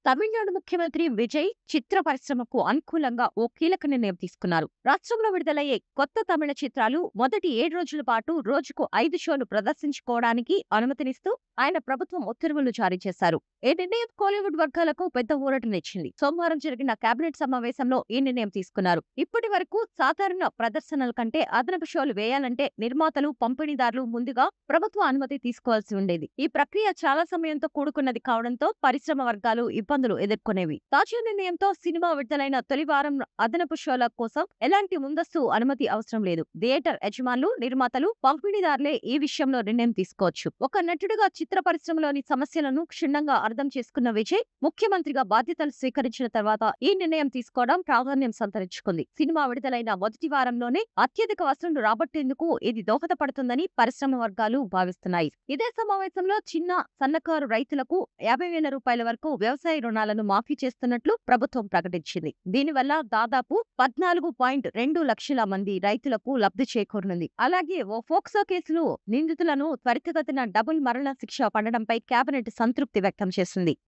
తమిళనాడు ముఖ్యమంత్రి విజయ్ చిత్ర పరిశ్రమకు అనుకూలంగా ఓ కీలక నిర్ణయం తీసుకున్నారు. రాష్ట్రంలో విడుదలయ్యే కొత్త తమిళ చిత్రాలు మొదటి 7 రోజుల పాటు రోజుకు 5 షోలు ప్రదర్శించుకోవడానికి అనుమతినిస్తూ ఆయన ప్రభుత్వం ఉత్తర్వులు జారీ చేశారు. ఈ నిర్ణయం కోలీవుడ్ వర్గాలకు పెద్ద ఊరటనిచ్చింది. సోమవారం జరిగిన కేబినెట్ సమావేశంలో ఈ నిర్ణయం తీసుకున్నారు. ఇప్పటి వరకు సాధారణ ప్రదర్శనల కంటే అదనపు షోలు వేయాలంటే నిర్మాతలు, పంపిణీదారులు ముందుగా ప్రభుత్వ అనుమతి తీసుకోవాల్సి ఉండేది. ఈ ప్రక్రియ చాలా సమయంతో కూడుకున్నది కావడంతో పరిశ్రమ వర్గాలు ఇబ్బందులు ఎదుర్కొనేవి. తాజా నిర్ణయంతో సినిమా విడుదలైన తొలి వారం అదనపు షోల కోసం ఎలాంటి ముందస్తు అనుమతి అవసరం లేదు. థియేటర్ యజమానులు, నిర్మాతలు, పంపిణీదారులే ఈ విషయంలో నిర్ణయం తీసుకోవచ్చు. ఒక నటుడిగా చిత్ర పరిశ్రమలోని సమస్యలను క్షుణ్ణంగా అర్థం చేసుకున్న విజయ్ ముఖ్యమంత్రిగా బాధ్యతలు స్వీకరించిన తర్వాత ఈ నిర్ణయం తీసుకోవడం ప్రాధాన్యం సంతరించుకుంది. సినిమా విడుదలైన మొదటి వారంలోనే అత్యధిక వసూళ్లు రాబట్టేందుకు ఇది దోహదపడుతుందని పరిశ్రమ వర్గాలు భావిస్తున్నాయి. ఇదే సమావేశంలో చిన్న, సన్నకారు రైతులకు 50,000 రూపాయల వరకు వ్యవసాయ రుణాలను మాఫీ చేస్తున్నట్లు ప్రభుత్వం ప్రకటించింది. దీనివల్ల దాదాపు 14.2 లక్షల మంది రైతులకు లబ్ధి చేకూరనుంది. అలాగే ఓ ఫోక్సో కేసులో నిందితులను త్వరితగతిన డబుల్ మరణ శిక్ష పడడంపై కేబినెట్ సంతృప్తి వ్యక్తం చేసింది.